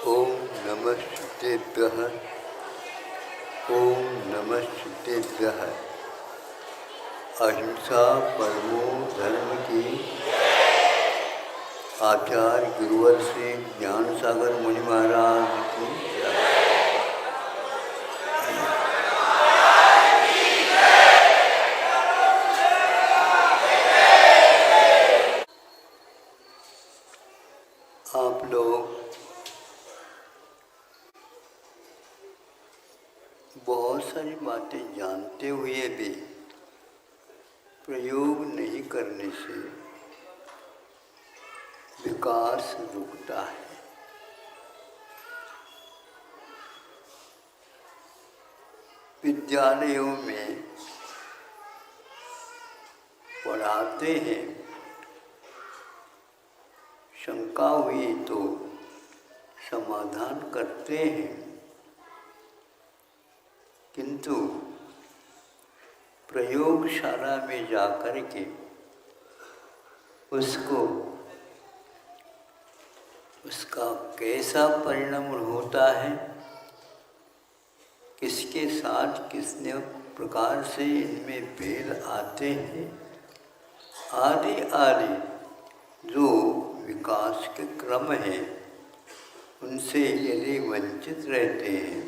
ओम नमः शुद्धेभ्यः। ओम नमः शुद्धेभ्यः। अहिंसा परमो धर्म की आचार्य गुरुवर श्री ज्ञान सागर मुनि महाराज की आप लोग बहुत सारी बातें जानते हुए भी प्रयोग नहीं करने से विकास रुकता है। विद्यालयों में पढ़ाते हैं, शंका हुई तो समाधान करते हैं, किंतु प्रयोगशाला में जाकर के उसका कैसा परिणाम होता है, किसके साथ कितने प्रकार से इनमें भेद आते हैं, आदि आदि जो विकास के क्रम है, उनसे यदि वंचित रहते हैं,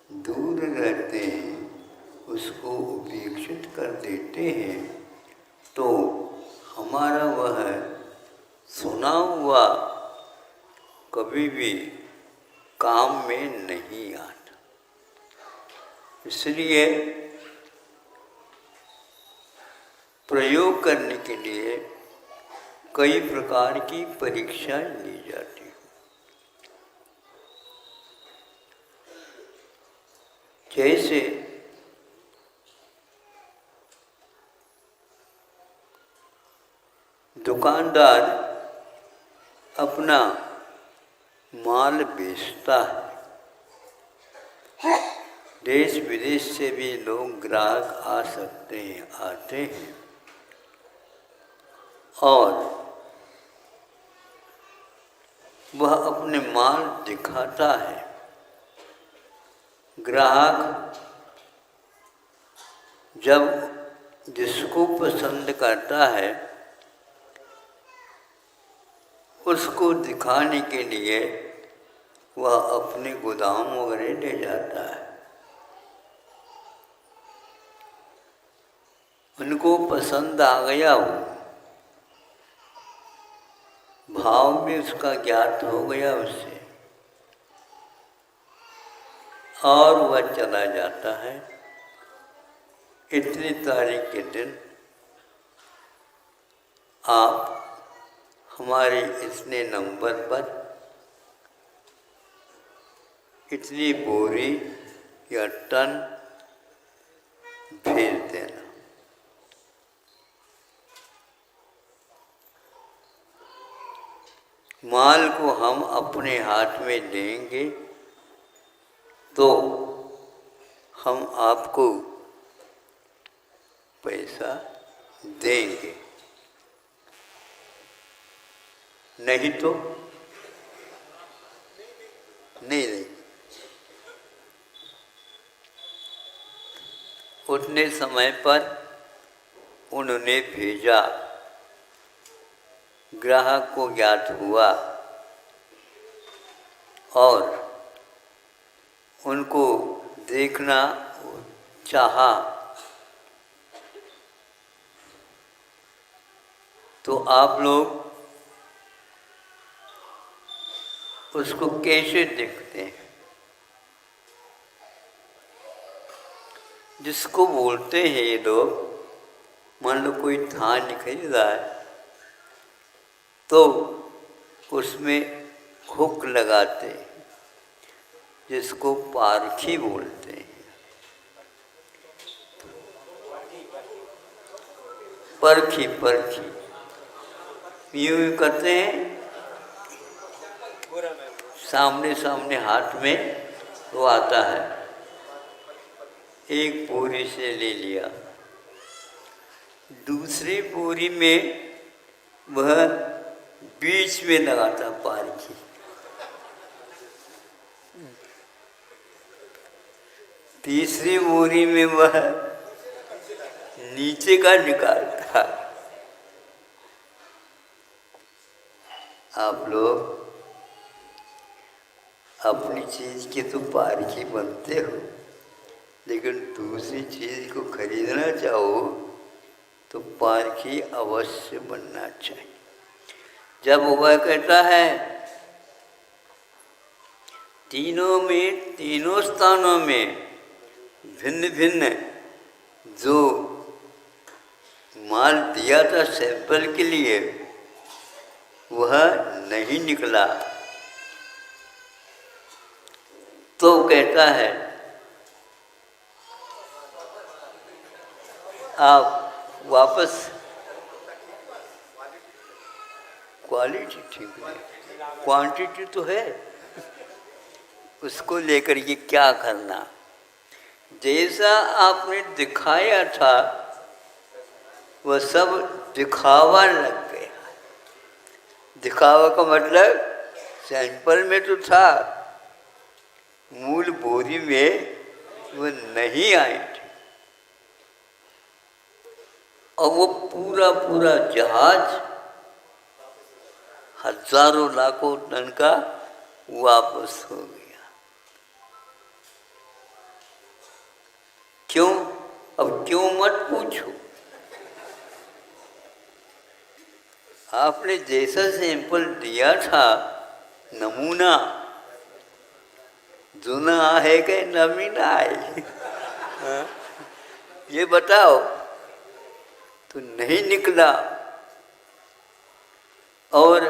दूर रहते हैं, उसको उपेक्षित कर देते हैं, तो हमारा वह सुना हुआ कभी भी काम में नहीं आता। इसलिए प्रयोग करने के लिए कई प्रकार की परीक्षा ली जाती है। जैसे दुकानदार अपना माल बेचता है, देश विदेश से भी लोग ग्राहक आ सकते हैं, आते हैं, और वह अपने माल दिखाता है। ग्राहक जब जिसको पसंद करता है उसको दिखाने के लिए वह अपने गोदाम वगैरह ले जाता है। उनको पसंद आ गया हो, भाव भी उसका ज्ञात हो गया उससे, और वह चला जाता है। इतनी तारीख के दिन आप हमारे इतने नंबर पर इतनी बोरी या टन भेज देना। माल को हम अपने हाथ में देंगे तो हम आपको पैसा देंगे, नहीं तो नहीं देंगे। उतने समय पर उन्होंने भेजा, ग्राहक को ज्ञात हुआ और उनको देखना चाहा, तो आप लोग उसको कैसे देखते हैं? जिसको बोलते हैं ये लोग, मान लो कोई धान खरीद रहा है तो उसमें हुक लगाते हैं, जिसको पारखी बोलते हैं। परखी यूं करते हैं, सामने सामने हाथ में वो आता है, एक बोरी से ले लिया, दूसरी बोरी में वह बीच में लगाता पारखी, तीसरी बोरी में वह नीचे का निकालता। आप लोग अपनी चीज के तो पारखी बनते हो, लेकिन दूसरी चीज को खरीदना चाहो तो पारखी अवश्य बनना चाहिए। जब वह कहता है तीनों स्थानों में भिन्न भिन्न जो माल दिया था सैंपल के लिए वह नहीं निकला, तो कहता है आप वापस, क्वालिटी ठीक है, क्वांटिटी तो है, उसको लेकर के क्या करना। जैसा आपने दिखाया था वह सब दिखावा लग गया। दिखावा का मतलब सैंपल में तो था, मूल बोरी में वो नहीं आए थे। और वो पूरा पूरा जहाज हजारों लाखों टन का वापस हो गया। क्यों? अब क्यों मत पूछो। आपने जैसा सैंपल दिया था, नमूना जुना है कि नवीना है ये बताओ, तो नहीं निकला। और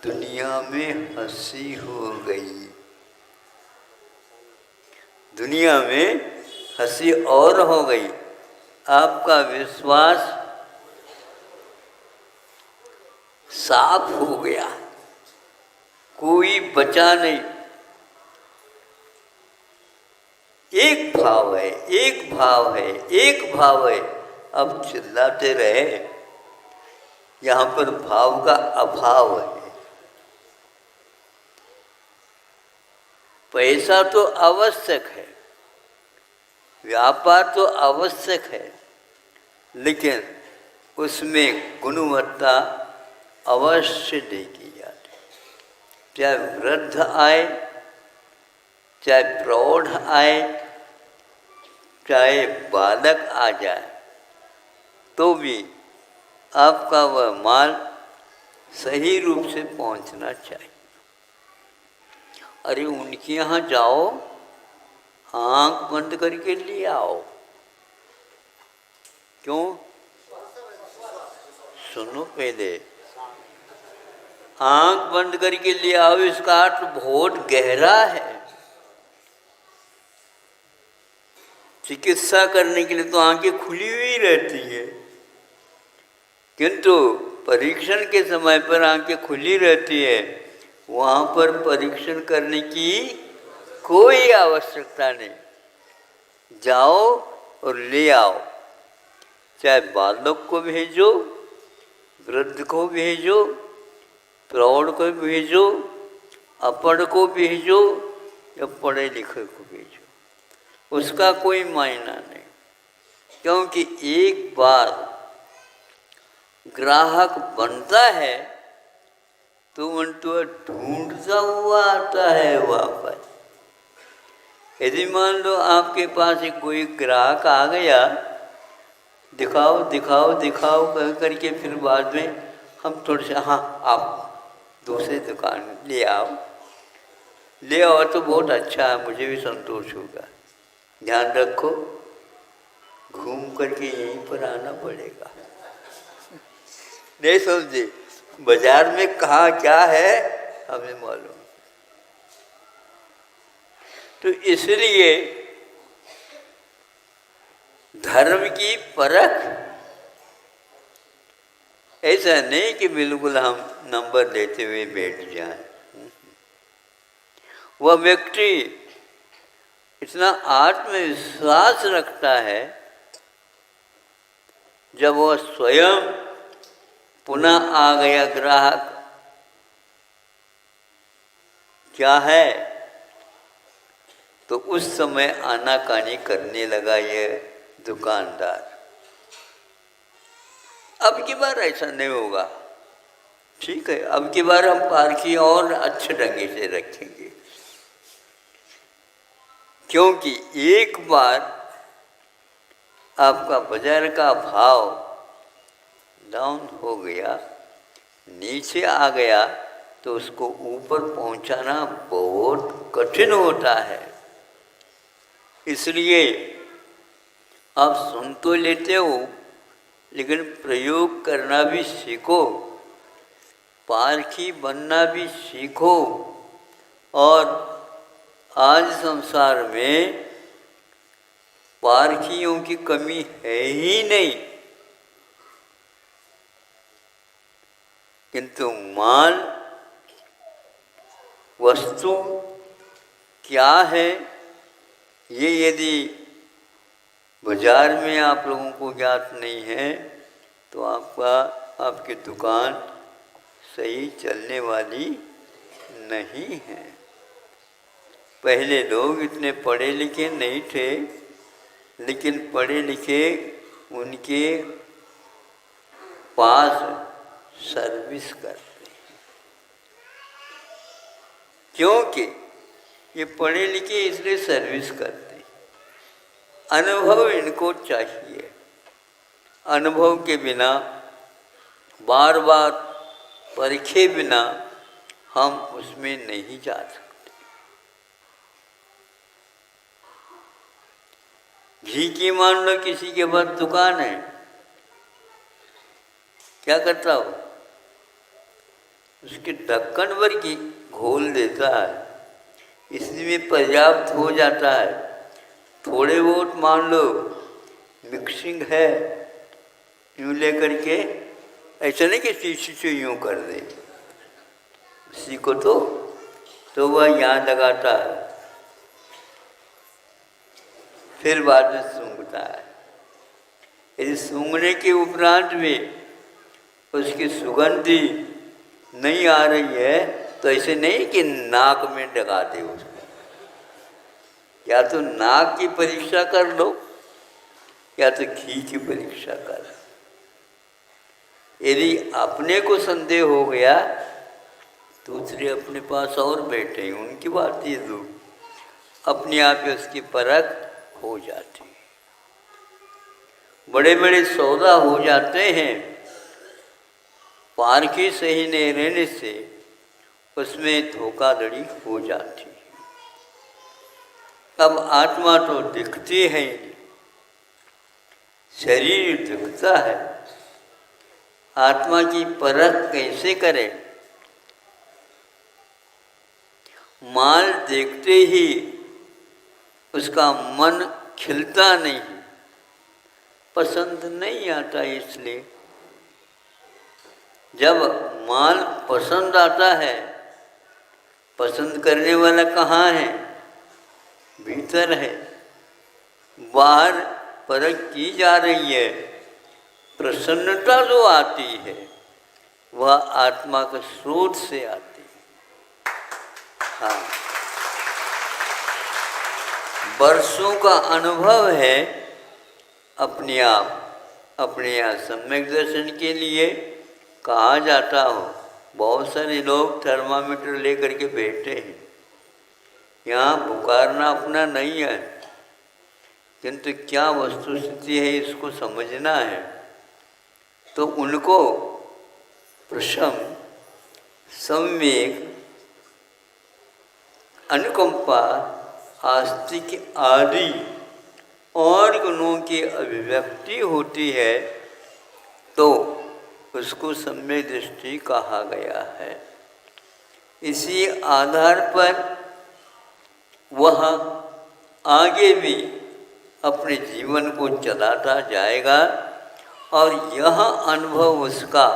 दुनिया में हंसी हो गई, दुनिया में हंसी और हो गई। आपका विश्वास साफ हो गया, कोई बचा नहीं। एक भाव है, एक भाव है, एक भाव है। अब चिल्लाते रहे, यहाँ पर भाव का अभाव है। पैसा तो आवश्यक है, व्यापार तो आवश्यक है, लेकिन उसमें गुणवत्ता अवश्य देखी जाती। चाहे वृद्ध आए, चाहे प्रौढ़ आए, चाहे बालक आ जाए, तो भी आपका वह माल सही रूप से पहुंचना चाहिए। अरे उनके यहाँ जाओ, आंख बंद करके ले आओ। क्यों? सुनो पहले, आंख बंद करके ले आओ, इसका अर्थ बहुत गहरा है। चिकित्सा करने के लिए तो आंखें खुली हुई रहती है, किंतु परीक्षण के समय पर आंखें खुली रहती है। वहाँ पर परीक्षण करने की कोई आवश्यकता नहीं। जाओ और ले आओ, चाहे बालक को भेजो, वृद्ध को भेजो, प्रौढ़ को भेजो, अपढ़ को भेजो या पढ़े लिखे को भेजो, उसका कोई मायना नहीं। क्योंकि एक बार ग्राहक बनता है तो उनको ढूंढता हुआ आता है वापस। यदि मान लो आपके पास एक कोई ग्राहक आ गया, दिखाओ दिखाओ दिखाओ कह करके, फिर बाद में हम थोड़े से, हाँ आप दूसरी दुकान ले आओ, ले आओ तो बहुत अच्छा है, मुझे भी संतोष होगा। ध्यान रखो, घूम करके यहीं पर आना पड़ेगा। नहीं समझे? बाजार में कहाँ क्या है हमें मालूम। तो इसलिए धर्म की परख ऐसा नहीं कि बिल्कुल हम नंबर लेते हुए बैठ जाएं। वह व्यक्ति इतना आत्मविश्वास रखता है, जब वह स्वयं पुनः आ गया ग्राहक, क्या है तो उस समय आनाकानी करने लगा ये दुकानदार। अब की बार ऐसा नहीं होगा, ठीक है, अब की बार हम पालकी और अच्छे ढंग से रखेंगे, क्योंकि एक बार आपका बाजार का भाव डाउन हो गया, नीचे आ गया, तो उसको ऊपर पहुंचाना बहुत कठिन होता है। इसलिए आप सुन तो लेते हो, लेकिन प्रयोग करना भी सीखो, पारखी बनना भी सीखो। और आज संसार में पारखियों की कमी है ही नहीं, किंतु माल वस्तु क्या है ये यदि बाजार में आप लोगों को ज्ञात नहीं है तो आपकी दुकान सही चलने वाली नहीं है। पहले लोग इतने पढ़े लिखे नहीं थे, लेकिन पढ़े लिखे उनके पास सर्विस करते, क्योंकि ये पढ़े लिखे इसलिए सर्विस करते, अनुभव इनको चाहिए। अनुभव के बिना, बार बार परखे बिना हम उसमें नहीं जा सकते। घी की मान लो किसी के पास दुकान है, क्या करता हो, उसके ढक्कन पर घी घोल देता है, इसमें पर्याप्त हो जाता है। थोड़े बहुत मान लो मिक्सिंग है, यूँ लेकर के, ऐसा नहीं कि शीशी से यूँ कर दे, उसी को तो वह यहाँ लगाता है, फिर बाद में सूंघता है। यदि सूंघने के उपरांत में उसकी सुगंधी नहीं आ रही है तो ऐसे नहीं कि नाक में लगा दे उसको, या तो नाक की परीक्षा कर लो या तो घी की परीक्षा कर। यदि अपने को संदेह हो गया, दूसरे अपने पास और बैठे हैं, उनकी बात ये दो, अपने आप ही उसकी परख हो जाती है। बड़े बड़े सौदा हो जाते हैं, पारखी सही नहीं रहने से उसमें धोखाधड़ी हो जाती है। अब आत्मा तो दिखती है, शरीर दिखता है, आत्मा की परख कैसे करें? माल देखते ही उसका मन खिलता नहीं, पसंद नहीं आता। इसलिए जब माल पसंद आता है, पसंद करने वाला कहाँ है? भीतर है। बाहर परख की जा रही है, प्रसन्नता जो आती है वह आत्मा के स्रोत से आती है। हाँ, वर्षों का अनुभव है अपने आप। अपने यहाँ सम्यक दर्शन के लिए कहा जाता हो, बहुत सारे लोग थर्मामीटर लेकर के बैठे हैं। यहाँ पुकारना अपना नहीं है, किंतु क्या वस्तुस्थिति है इसको समझना है। तो उनको प्रशम, सम्यक, अनुकंपा, आस्तिक आदि और गुणों की अभिव्यक्ति होती है तो उसको सम्यक दृष्टि कहा गया है। इसी आधार पर वह आगे भी अपने जीवन को चलाता जाएगा और यह अनुभव उसका,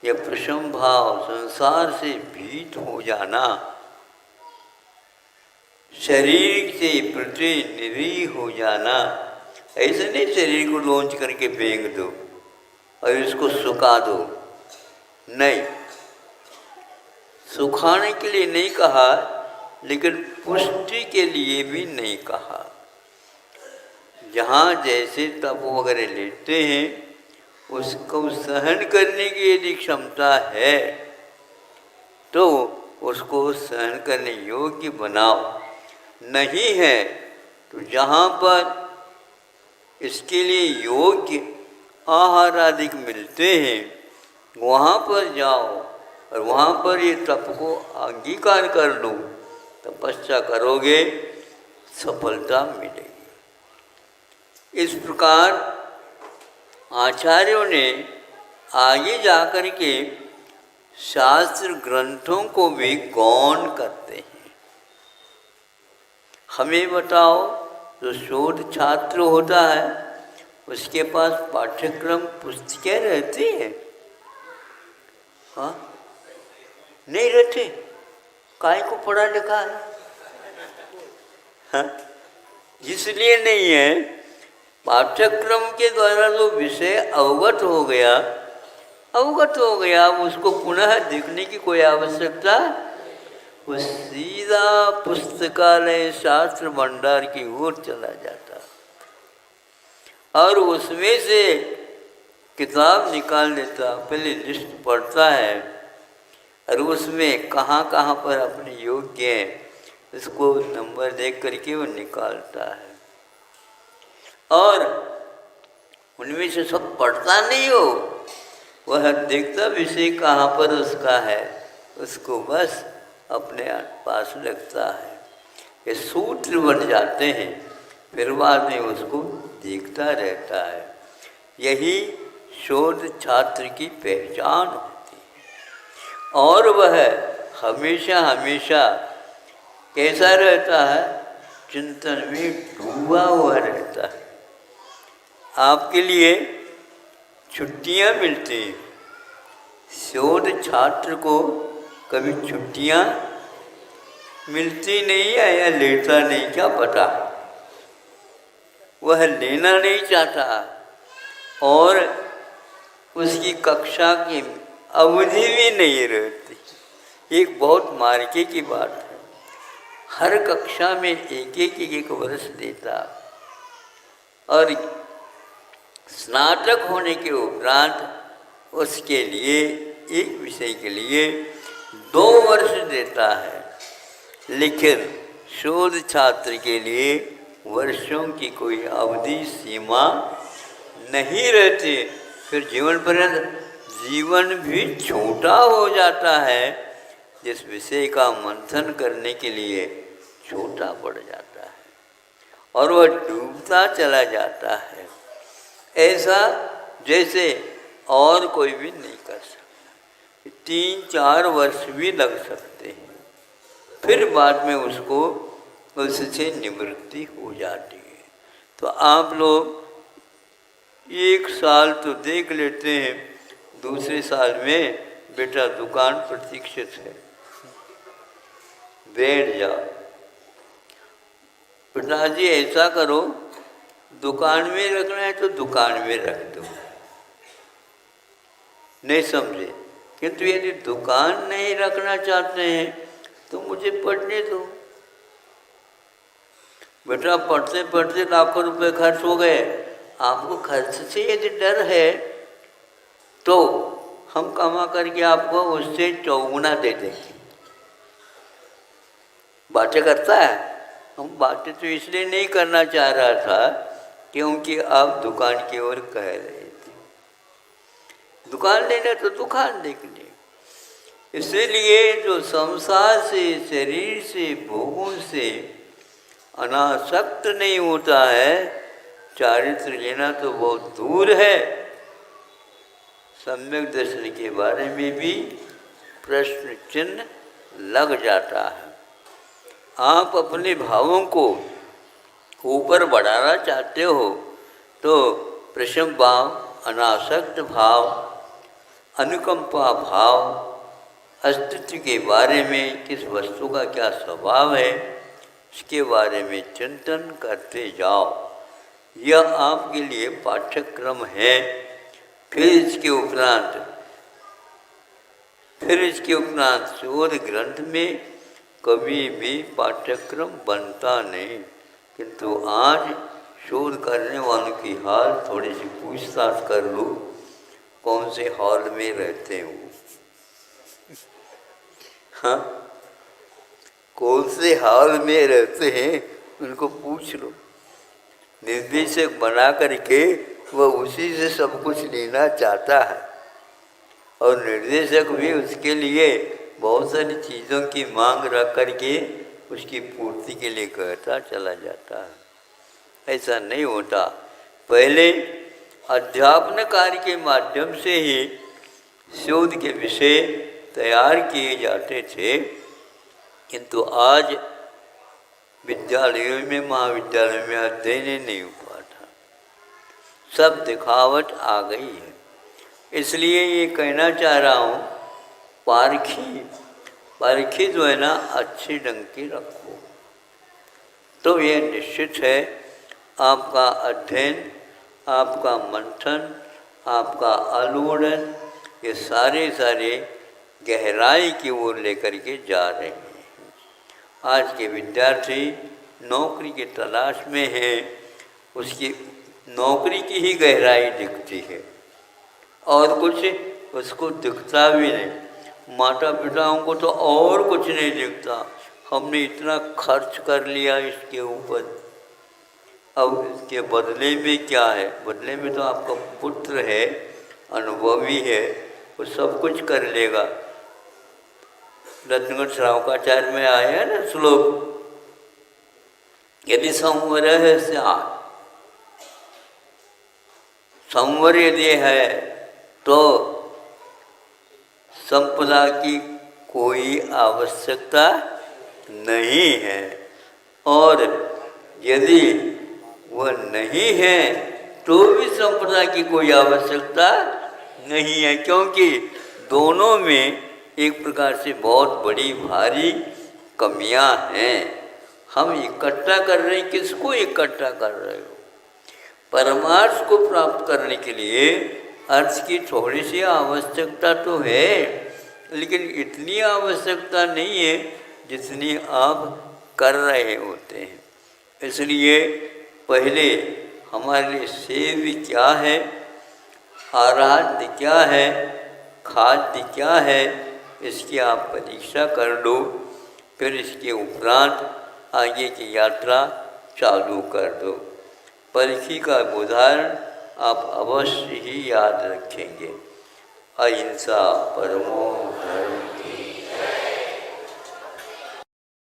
यह प्रशम भाव, संसार से भीत हो जाना, शरीर से प्रतिनिधि हो जाना, ऐसे नहीं शरीर को लॉन्च करके फेंक दो और इसको सुखा दो, नहीं, सुखाने के लिए नहीं कहा, लेकिन पुष्टि के लिए भी नहीं कहा। जहाँ जैसे तप वगैरह लेते हैं उसको सहन करने की यदि क्षमता है तो उसको सहन करने योग्य बनाओ, नहीं है तो जहाँ पर इसके लिए योग्य आहार आदि मिलते हैं वहाँ पर जाओ और वहाँ पर ये तप को अंगीकार कर लो, तपस्या करोगे सफलता मिलेगी। इस प्रकार आचार्यों ने आगे जाकर के शास्त्र ग्रंथों को भी गौण करते हैं। हमें बताओ, जो शोध छात्र होता है उसके पास पाठ्यक्रम पुस्तकें रहती हैं? हाँ, नहीं रहते। काय को पढ़ा लिखा है? हाँ, इसलिए नहीं है। पाठ्यक्रम के द्वारा जो विषय अवगत हो गया उसको पुनः देखने की कोई आवश्यकता, वो सीधा पुस्तकालय शास्त्र भंडार की ओर चला जाता और उसमें से किताब निकाल लेता, पहले लिस्ट पढ़ता है और उसमें कहाँ कहाँ पर अपने योग्य है इसको नंबर देख करके वो निकालता है। और उनमें से सब पढ़ता नहीं हो, वह देखता विषय कहाँ पर उसका है, उसको बस अपने पास लगता है। ये सूत्र बन जाते हैं, फिर बाद में उसको देखता रहता है। यही शोध छात्र की पहचान होती है। और वह हमेशा हमेशा कैसा रहता है? चिंतन में डूबा हुआ रहता है। आपके लिए छुट्टियां मिलती हैं, शोध छात्र को कभी छुट्टियां मिलती नहीं है या लेता नहीं, क्या पता। वह लेना नहीं चाहता और उसकी कक्षा की अवधि भी नहीं रहती। एक बहुत मार्के की बात है, हर कक्षा में एक वर्ष देता और स्नातक होने के उपरांत उसके लिए एक विषय के लिए 2 वर्ष देता है। लेकिन शोध छात्र के लिए वर्षों की कोई अवधि सीमा नहीं रहती। फिर जीवन पर्यंत जीवन भी छोटा हो जाता है, जिस विषय का मंथन करने के लिए छोटा पड़ जाता है और वह डूबता चला जाता है। ऐसा जैसे और कोई भी नहीं कर सकता। 3-4 वर्ष भी लग सकते हैं, फिर बाद में उसको उससे निवृत्ति हो जाती है। तो आप लोग 1 साल तो देख लेते हैं, दूसरे साल में बेटा दुकान प्रतीक्षित है, बैठ जाओ। पिताजी ऐसा करो, दुकान में रखना है तो दुकान में रख दो। नहीं समझे? किंतु यदि दुकान नहीं रखना चाहते हैं तो मुझे पढ़ने दो। बेटा पढ़ते पढ़ते लाखों रुपए खर्च हो गए, आपको खर्च से यदि डर है तो हम कमा करके आपको उससे 4 गुना दे देंगे। बातें करता है। हम बातें तो इसलिए नहीं करना चाह रहा था क्योंकि आप दुकान की ओर कह रहे थे। दुकान लेना तो दुकान देख ले। इसीलिए जो संसार से, शरीर से, भोगों से अनासक्त नहीं होता है, चारित्र लेना तो बहुत दूर है। सम्यक दर्शन के बारे में भी प्रश्न चिन्ह लग जाता है। आप अपने भावों को ऊपर बढ़ाना चाहते हो तो प्रशम भाव, अनासक्त भाव, अनुकंपा भाव, अस्तित्व के बारे में, किस वस्तु का क्या स्वभाव है, इसके बारे में चिंतन करते जाओ। यह आपके लिए पाठ्यक्रम है। फिर इसके उपरांत शोध ग्रंथ में कभी भी पाठ्यक्रम बनता नहीं। किंतु आज शोध करने वालों की हाल थोड़ी सी पूछताछ कर लो, कौन से हॉल में रहते हो, हाँ, कौन से हॉल में रहते हैं उनको पूछ लो। निर्देशक बना करके वह उसी से सब कुछ लेना चाहता है और निर्देशक भी उसके लिए बहुत सारी चीज़ों की मांग रख करके उसकी पूर्ति के लिए कहता चला जाता है। ऐसा नहीं होता। पहले अध्यापन कार्य के माध्यम से ही शोध के विषय तैयार किए जाते थे, किंतु आज विद्यालयों में, महाविद्यालयों में अध्ययन नहीं हो पाता, सब दिखावट आ गई है। इसलिए ये कहना चाह रहा हूँ, पारखी जो है ना अच्छी ढंग की रखो, तो ये निश्चित है आपका अध्ययन, आपका मंथन, आपका आलोड़न, ये सारे गहराई की ओर लेकर के जा रहे हैं। आज के विद्यार्थी नौकरी की तलाश में हैं, उसकी नौकरी की ही गहराई दिखती है और कुछ उसको दिखता भी नहीं। माता पिताओं को तो और कुछ नहीं दिखता, हमने इतना खर्च कर लिया इसके ऊपर, अब इसके बदले में क्या है? बदले में तो आपका पुत्र है, अनुभवी है, वो सब कुछ कर लेगा। रत्नगढ़ श्रावकाचार्य में आया है ना श्लोक, यदि संवर है स्यात्, संवर यदि है तो संपदा की कोई आवश्यकता नहीं है, और यदि वह नहीं है तो भी संपदा की कोई आवश्यकता नहीं है, क्योंकि दोनों में एक प्रकार से बहुत बड़ी भारी कमियां हैं। हम इकट्ठा कर रहे हैं, किसको इकट्ठा कर रहे हो? परमार्थ को प्राप्त करने के लिए अर्थ की थोड़ी सी आवश्यकता तो है, लेकिन इतनी आवश्यकता नहीं है जितनी आप कर रहे होते हैं। इसलिए पहले हमारे लिए सेव्य क्या है, आराध्य क्या है, खाद्य क्या है, इसकी आप परीक्षा कर लो, फिर इसके उपरांत आगे की यात्रा चालू कर दो। परखी का उदाहरण आप अवश्य ही याद रखेंगे। अहिंसा परमो धर्म।